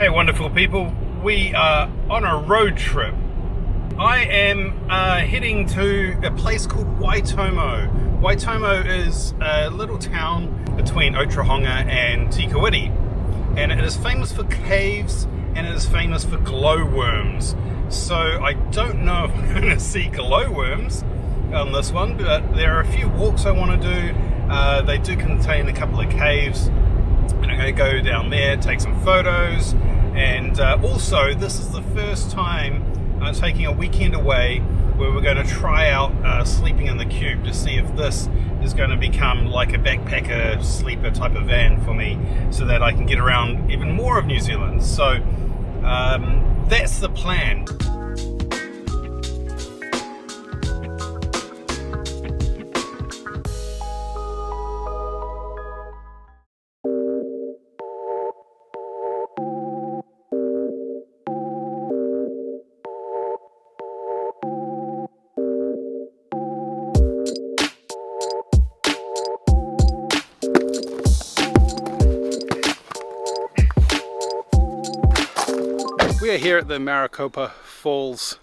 Hey wonderful people, we are on a road trip. I am heading to a place called Waitomo. Waitomo is a little town between Otorohanga and Tikawiti, and it is famous for caves and it is famous for glowworms. So I don't know if I'm going to see glowworms on this one, but there are a few walks I want to do. They do contain a couple of caves, and I'm going to go down there, take some photos, and also this is the first time I'm taking a weekend away where we're going to try out sleeping in the cube to see if this is going to become like a backpacker sleeper type of van for me, so that I can get around even more of New Zealand. So that's the plan. We are here at the Maricopa Falls.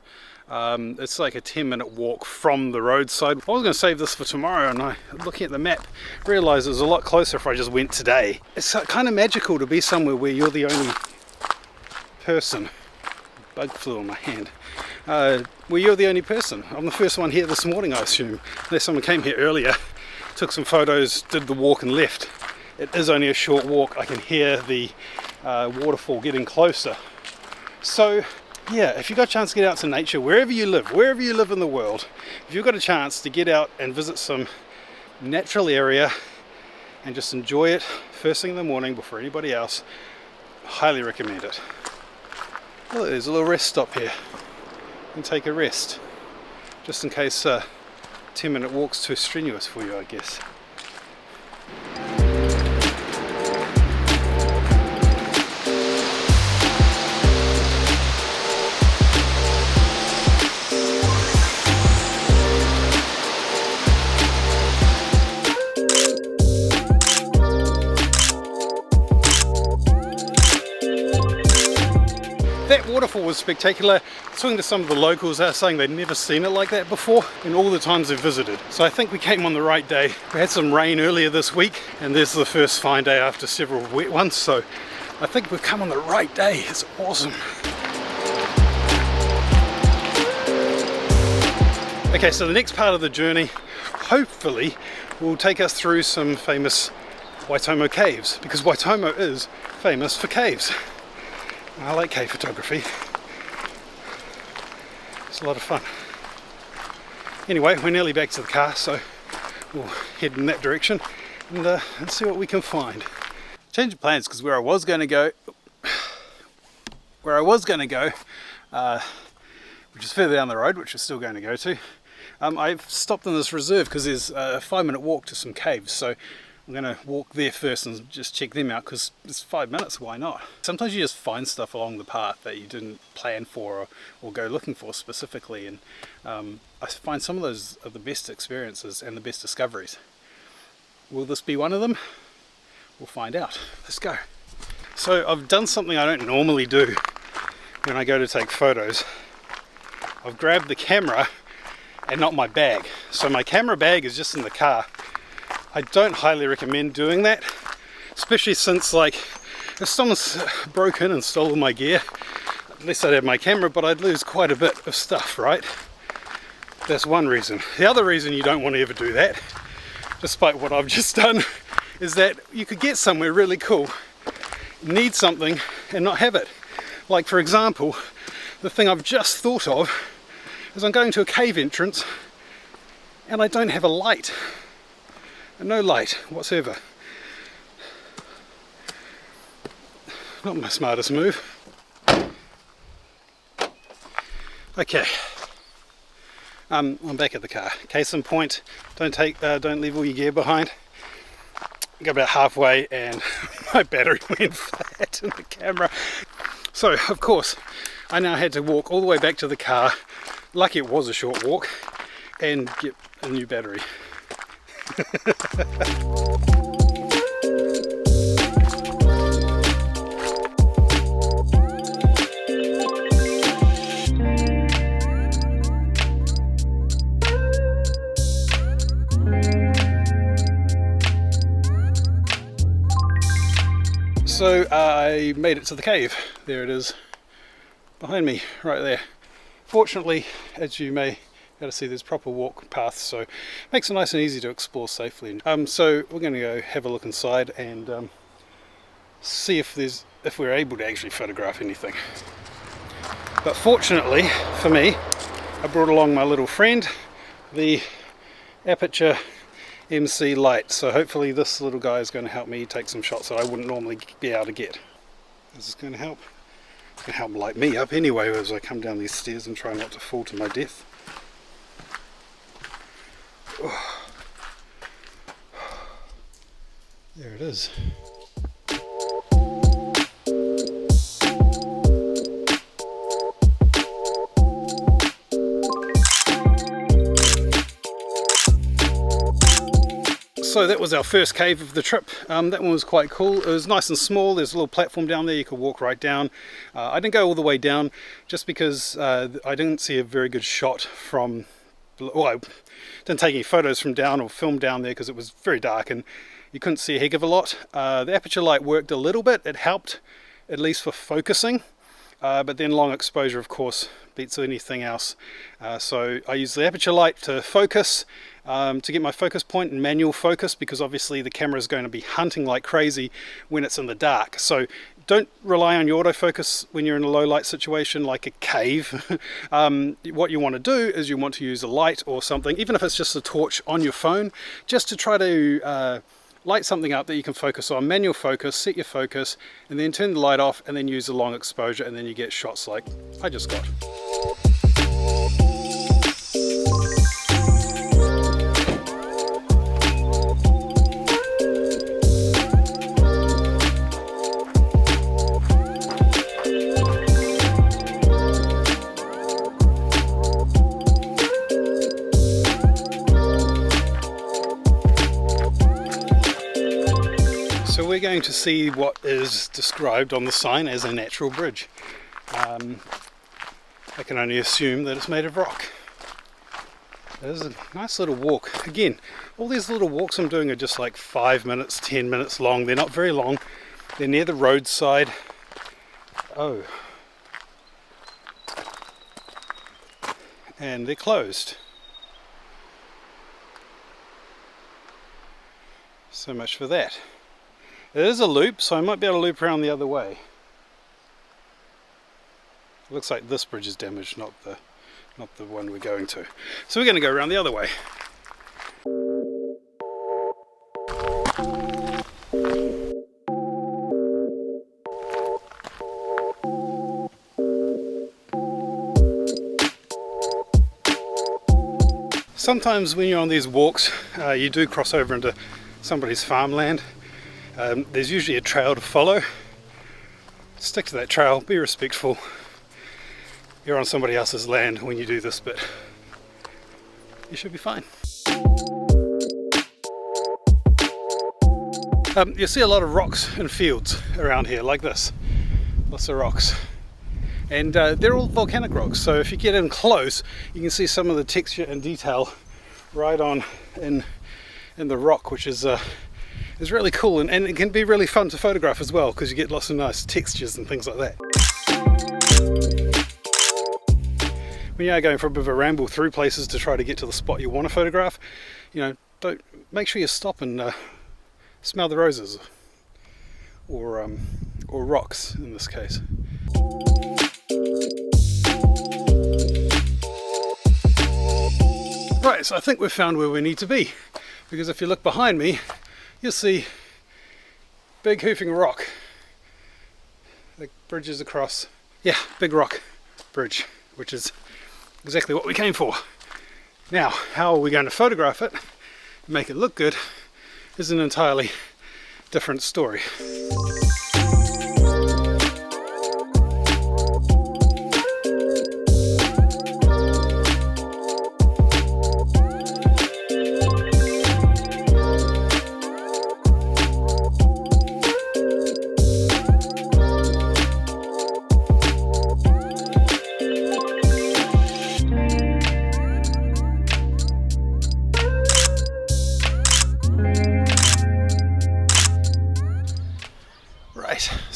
It's like a 10-minute walk from the roadside. I was going to save this for tomorrow, and I, looking at the map, realised it was a lot closer if I just went today. It's kind of magical to be somewhere where you're the only person. Bug flew on my hand. Where you're the only person. I'm the first one here this morning, I assume. Unless someone came here earlier, took some photos, did the walk and left. It is only a short walk. I can hear the waterfall getting closer. So yeah, if you've got a chance to get out to nature, wherever you live in the world, if you've got a chance to get out and visit some natural area and just enjoy it first thing in the morning before anybody else, highly recommend it. Well, there's a little rest stop here. You can take a rest, just in case 10-minute walk's too strenuous for you, I guess. That waterfall was spectacular. Talking to some of the locals, they're saying they'd never seen it like that before in all the times they've visited. So I think we came on the right day. We had some rain earlier this week, and this is the first fine day after several wet ones. So I think we've come on the right day. It's awesome. Okay, so the next part of the journey, hopefully, will take us through some famous Waitomo caves, because Waitomo is famous for caves. I like cave photography. It's a lot of fun. Anyway, we're nearly back to the car, so we'll head in that direction and see what we can find. Change of plans, because where I was going to go, which is further down the road, which we're still going to go to, I've stopped in this reserve because there's a 5-minute walk to some caves. So I'm going to walk there first and just check them out, because it's 5 minutes, why not? Sometimes you just find stuff along the path that you didn't plan for or go looking for specifically, and I find some of those are the best experiences and the best discoveries. Will this be one of them? We'll find out. Let's go. So I've done something I don't normally do when I go to take photos. I've grabbed the camera and not my bag. So my camera bag is just in the car. I don't highly recommend doing that, especially since, like, if someone's broken and stolen my gear, at least I'd have my camera, but I'd lose quite a bit of stuff, right? That's one reason. The other reason you don't want to ever do that, despite what I've just done, is that you could get somewhere really cool, need something, and not have it. Like, for example, the thing I've just thought of is I'm going to a cave entrance and I don't have a light. No light whatsoever. Not my smartest move. Okay, I'm back at the car. Case in point, don't leave all your gear behind. I got about halfway and my battery went flat in the camera. So of course I now had to walk all the way back to the car. Lucky it was a short walk, and get a new battery. So I made it to the cave. There it is behind me, right there. Fortunately, as you may be able to see, there's proper walk paths, so it makes it nice and easy to explore safely. So we're going to go have a look inside and see if we're able to actually photograph anything. But fortunately for me, I brought along my little friend, the Aputure MC light, so hopefully this little guy is going to help me take some shots that I wouldn't normally be able to get. This is going to help. It's going to help light me up anyway as I come down these stairs and try not to fall to my death. Oh. There it is. So that was our first cave of the trip. That one was quite cool. It was nice and small. There's a little platform down there, you could walk right down. I didn't go all the way down just because I didn't see a very good shot from, well, I didn't take any photos from down or film down there because it was very dark and you couldn't see a heck of a lot. The Aputure light worked a little bit. It helped, at least for focusing. But then long exposure, of course, beats anything else. So I use the Aputure light to focus, to get my focus point and manual focus, because obviously the camera is going to be hunting like crazy when it's in the dark. So don't rely on your autofocus when you're in a low light situation like a cave. What you want to do is you want to use a light or something, even if it's just a torch on your phone, just to try to light something up that you can focus on. Manual focus, set your focus, and then turn the light off and then use the long exposure, and then you get shots like I just got. So we're going to see what is described on the sign as a natural bridge. I can only assume that it's made of rock. There's a nice little walk. Again, all these little walks I'm doing are just like 5 minutes, 10 minutes long. They're not very long. They're near the roadside. Oh. And they're closed. So much for that. It is a loop, so I might be able to loop around the other way. It looks like this bridge is damaged, not the one we're going to. So we're going to go around the other way. Sometimes when you're on these walks, you do cross over into somebody's farmland. There's usually a trail to follow. Stick to that trail, be respectful. You're on somebody else's land when you do this, but you should be fine. You'll see a lot of rocks and fields around here, like this. Lots of rocks. And they're all volcanic rocks, so if you get in close, you can see some of the texture and detail right on in the rock, which is really cool, and it can be really fun to photograph as well because you get lots of nice textures and things like that. When you are going for a bit of a ramble through places to try to get to the spot you want to photograph, don't make sure you stop and smell the roses, or rocks in this case. Right, so I think we've found where we need to be, because if you look behind me, you'll see big hoofing rock. The bridge is across. Yeah, big rock bridge, which is exactly what we came for. Now, how are we going to photograph it and make it look good is an entirely different story.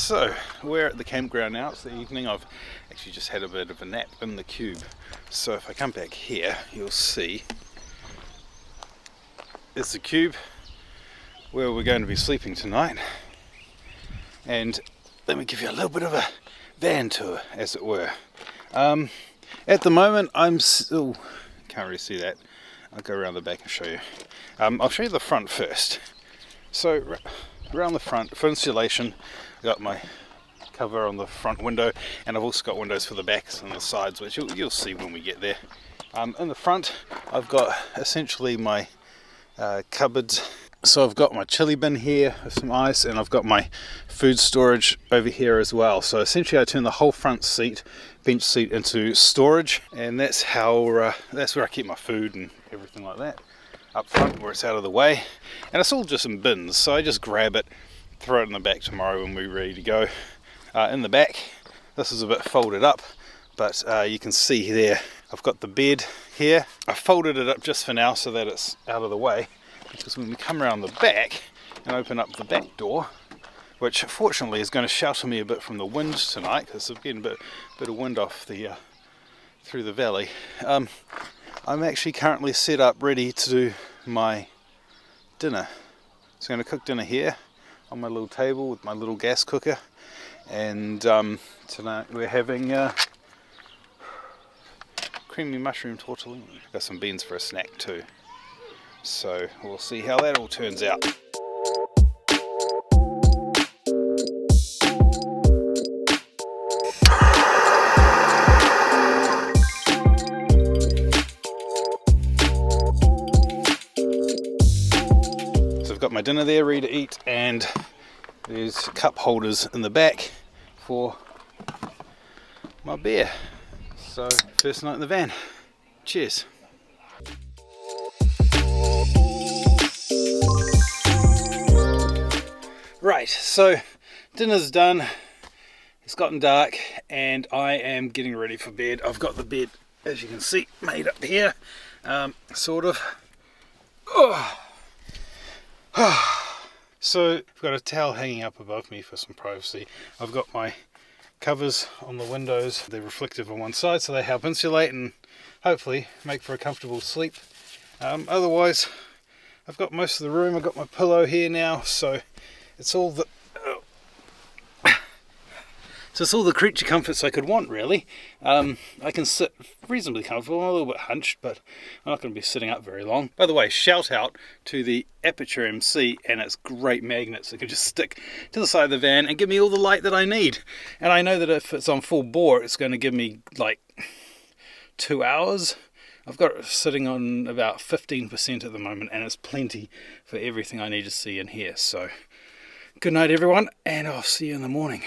So we're at the campground now. It's the evening. I've actually just had a bit of a nap in the cube. So if I come back here, you'll see it's the cube where we're going to be sleeping tonight. And let me give you a little bit of a van tour, as it were. At the moment, I'm still can't really see that. I'll go around the back and show you. I'll show you the front first. So around the front, for insulation, I've got my cover on the front window, and I've also got windows for the backs and the sides, which you'll see when we get there. In the front, I've got essentially my cupboards. So I've got my chili bin here with some ice, and I've got my food storage over here as well. So essentially I turn the whole front seat, bench seat, into storage, and that's how that's where I keep my food and everything like that. Up front where it's out of the way, and it's all just in bins, so I just grab it, throw it in the back tomorrow when we're ready to go. In the back, this is a bit folded up, but you can see there I've got the bed here. I folded it up just for now so that it's out of the way, because when we come around the back and open up the back door, which fortunately is going to shelter me a bit from the wind tonight, because I'm getting a bit of wind off the through the valley. I'm actually currently set up ready to do my dinner. So I'm going to cook dinner here on my little table with my little gas cooker, and tonight we're having creamy mushroom tortellini. Got some beans for a snack too. So we'll see how that all turns out. So I've got my dinner there ready to eat, and there's cup holders in the back for my beer. So first night in the van. Cheers. Right, so dinner's done, it's gotten dark, and I am getting ready for bed. I've got the bed, as you can see, made up here, sort of. So I've got a towel hanging up above me for some privacy. I've got my covers on the windows. They're reflective on one side, so they help insulate and hopefully make for a comfortable sleep. Otherwise, I've got most of the room. I've got my pillow here now, so it's all the creature comforts I could want, really. I can sit reasonably comfortable. I'm a little bit hunched, but I'm not going to be sitting up very long. By the way, shout out to the Aputure MC and its great magnets that can just stick to the side of the van and give me all the light that I need. And I know that if it's on full bore, it's going to give me like 2 hours. I've got it sitting on about 15% at the moment, and it's plenty for everything I need to see in here. So good night everyone, and I'll see you in the morning.